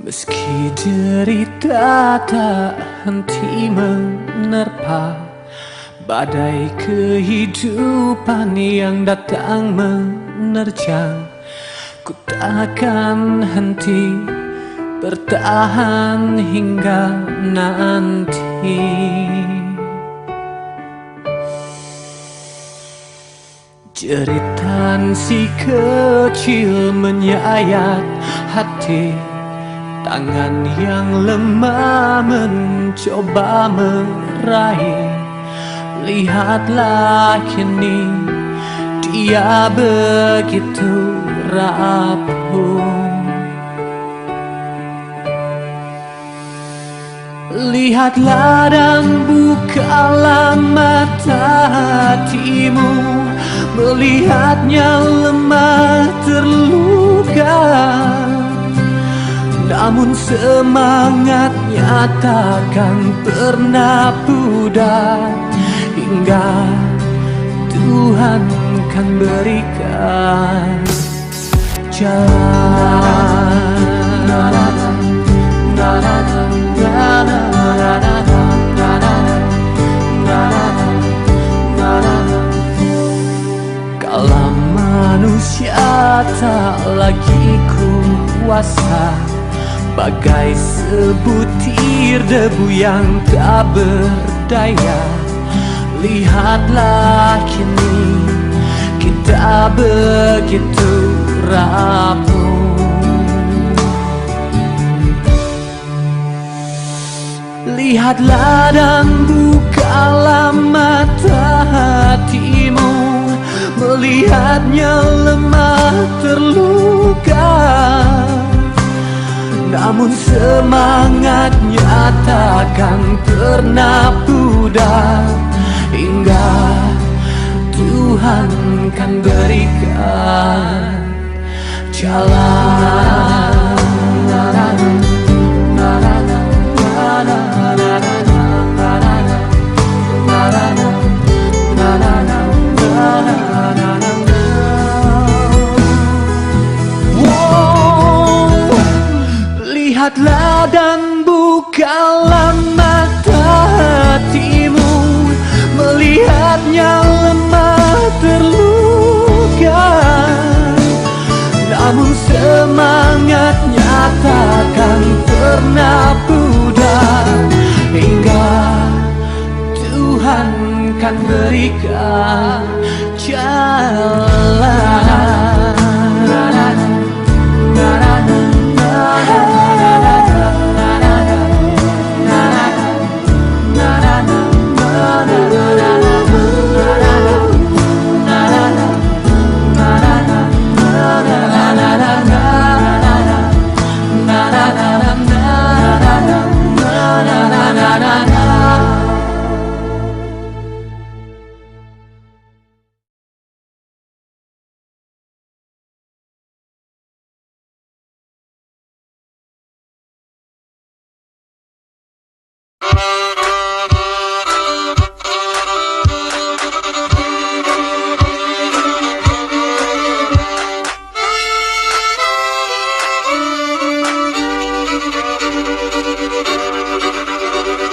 Meski derita tak henti menerpa, badai kehidupan yang datang menerjang, ku takkan henti bertahan hingga nanti. Jeritan si kecil menyayat hati, tangan yang lemah mencoba meraih. Lihatlah kini dia begitu rapuh. Lihatlah dan bukalah mata hatimu, melihatnya lemah terluka. Namun semangatnya takkan pernah pudar, hingga Tuhan kan berikan jalan. Kalau manusia tak lagi kuasa, bagai sebutir debu yang tak berdaya. Lihatlah kini kita begitu rapuh. Lihatlah dan bukalah mata hatimu, melihatnya lemah terluka. Namun semangatnya takkan pernah pudar, hingga Tuhan kan berikan jalan. Lihatlah dan bukalah mata hatimu, melihatnya lemah terluka. Namun semangatnya takkan pernah pudar, hingga Tuhan kan berikan jalan.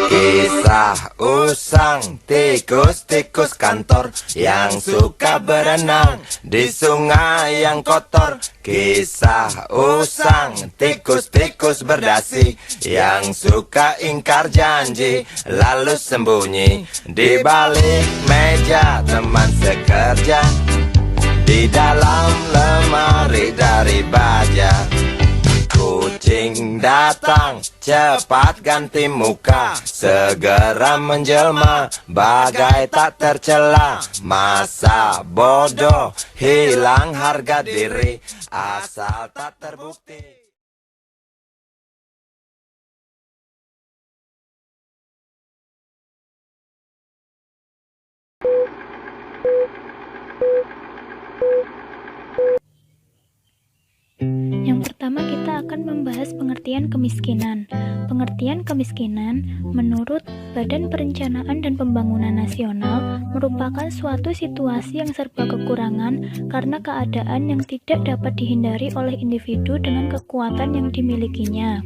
Kisah usang tikus-tikus kantor yang suka berenang di sungai yang kotor. Kisah usang tikus-tikus berdasi yang suka ingkar janji lalu sembunyi di balik meja teman sekerja, di dalam lemari dari baja. Kucing datang, cepat ganti muka, segera menjelma, bagai tak tercela. Masa bodoh, hilang harga diri, asal tak terbukti. Yang pertama kita akan membahas pengertian kemiskinan. Pengertian kemiskinan menurut Badan Perencanaan dan Pembangunan Nasional merupakan suatu situasi yang serba kekurangan karena keadaan yang tidak dapat dihindari oleh individu dengan kekuatan yang dimilikinya.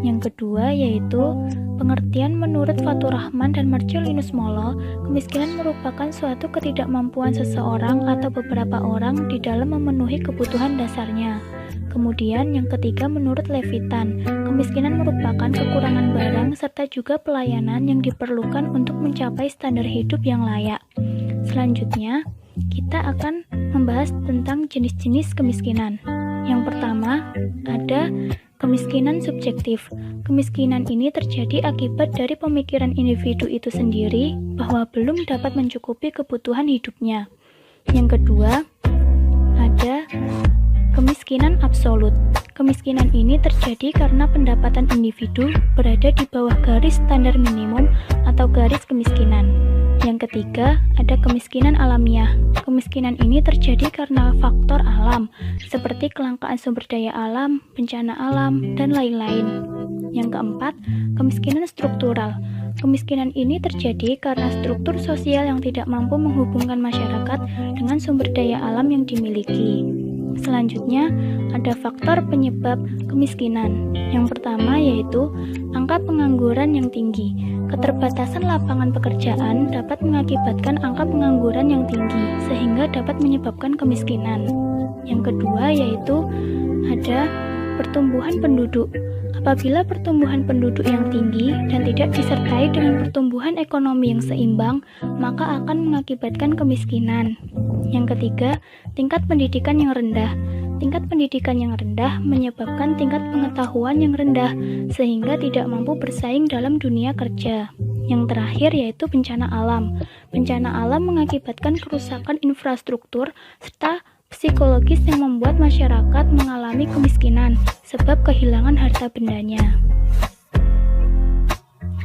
Yang kedua yaitu pengertian menurut Fathur Rahman dan Marcellinus Molo, kemiskinan merupakan suatu ketidakmampuan seseorang atau beberapa orang di dalam memenuhi kebutuhan dasarnya. Kemudian yang ketiga menurut Levitan, kemiskinan merupakan kekurangan barang serta juga pelayanan yang diperlukan untuk mencapai standar hidup yang layak. Selanjutnya, kita akan membahas tentang jenis-jenis kemiskinan. Yang pertama, ada kemiskinan subjektif. Kemiskinan ini terjadi akibat dari pemikiran individu itu sendiri bahwa belum dapat mencukupi kebutuhan hidupnya. Yang kedua, ada kemiskinan absolut. Kemiskinan ini terjadi karena pendapatan individu berada di bawah garis standar minimum atau garis kemiskinan. Yang ketiga, ada kemiskinan alamiah. Kemiskinan ini terjadi karena faktor alam, seperti kelangkaan sumber daya alam, bencana alam, dan lain-lain. Yang keempat, kemiskinan struktural. Kemiskinan ini terjadi karena struktur sosial yang tidak mampu menghubungkan masyarakat dengan sumber daya alam yang dimiliki. Selanjutnya, ada faktor penyebab kemiskinan. Yang pertama yaitu angka pengangguran yang tinggi. Keterbatasan lapangan pekerjaan dapat mengakibatkan angka pengangguran yang tinggi, sehingga dapat menyebabkan kemiskinan. Yang kedua yaitu ada pertumbuhan penduduk. Apabila pertumbuhan penduduk yang tinggi dan tidak disertai dengan pertumbuhan ekonomi yang seimbang, maka akan mengakibatkan kemiskinan. Yang ketiga, tingkat pendidikan yang rendah. Tingkat pendidikan yang rendah menyebabkan tingkat pengetahuan yang rendah, sehingga tidak mampu bersaing dalam dunia kerja. Yang terakhir yaitu bencana alam. Bencana alam mengakibatkan kerusakan infrastruktur serta psikologis yang membuat masyarakat mengalami kemiskinan sebab kehilangan harta bendanya.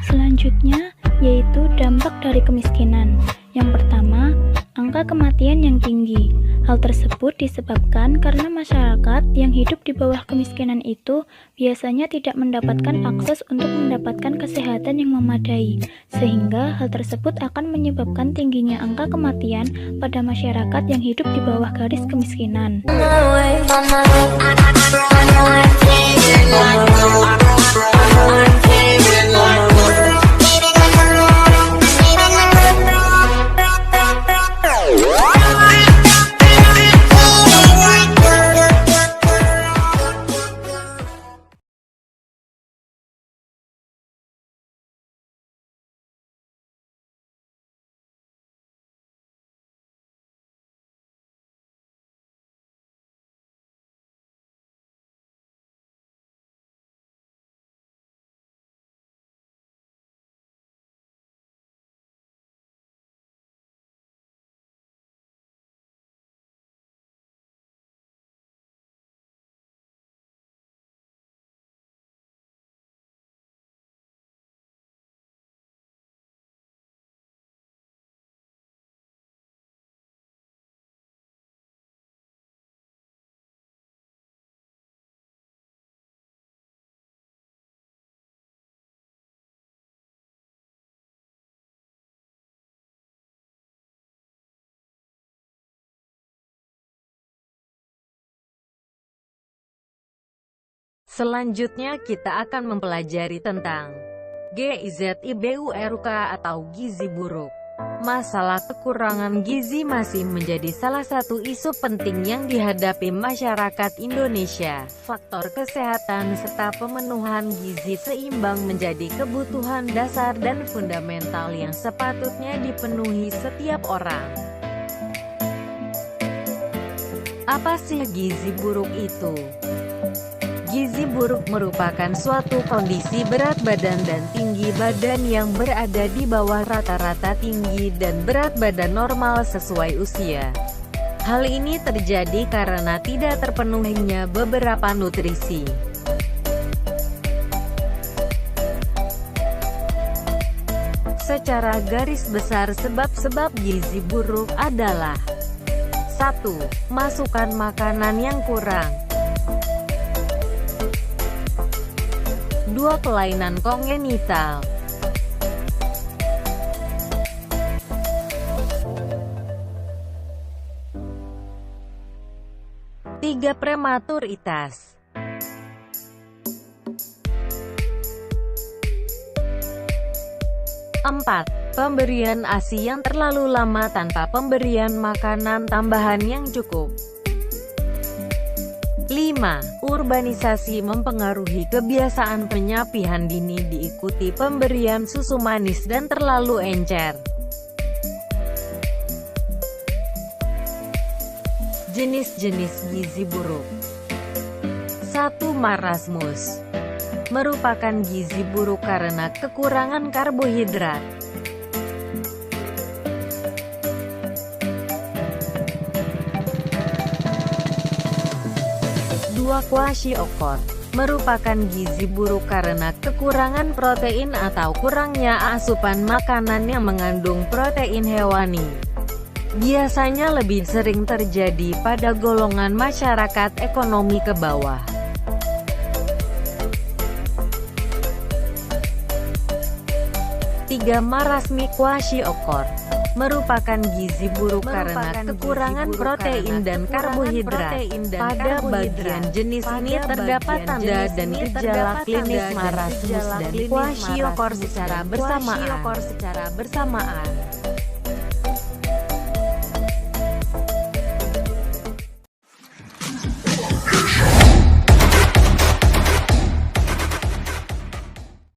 Selanjutnya yaitu dampak dari kemiskinan. Yang pertama, angka kematian yang tinggi. Hal tersebut disebabkan karena masyarakat yang hidup di bawah kemiskinan itu biasanya tidak mendapatkan akses untuk mendapatkan kesehatan yang memadai, sehingga hal tersebut akan menyebabkan tingginya angka kematian pada masyarakat yang hidup di bawah garis kemiskinan. Selanjutnya kita akan mempelajari tentang GIZI-BURK atau gizi buruk. Masalah kekurangan gizi masih menjadi salah satu isu penting yang dihadapi masyarakat Indonesia. Faktor kesehatan serta pemenuhan gizi seimbang menjadi kebutuhan dasar dan fundamental yang sepatutnya dipenuhi setiap orang. Apa sih gizi buruk itu? Gizi buruk merupakan suatu kondisi berat badan dan tinggi badan yang berada di bawah rata-rata tinggi dan berat badan normal sesuai usia. Hal ini terjadi karena tidak terpenuhinya beberapa nutrisi. Secara garis besar sebab-sebab gizi buruk adalah 1. Masukan makanan yang kurang. 2. Kelainan kongenital. 3. Prematuritas. 4. Pemberian ASI yang terlalu lama tanpa pemberian makanan tambahan yang cukup. 5. Urbanisasi mempengaruhi kebiasaan penyapihan dini diikuti pemberian susu manis dan terlalu encer. Jenis-jenis gizi buruk. 1. Marasmus merupakan gizi buruk karena kekurangan karbohidrat. 2. Kwashiorkor merupakan gizi buruk karena kekurangan protein atau kurangnya asupan makanan yang mengandung protein hewani. Biasanya lebih sering terjadi pada golongan masyarakat ekonomi ke bawah. 3. Marasmi kwashiorkor merupakan gizi buruk karena kekurangan protein dan karbohidrat. Pada bagian jenis ini terdapat tanda dan gejala klinis marasmus dan kwashiorkor secara bersamaan.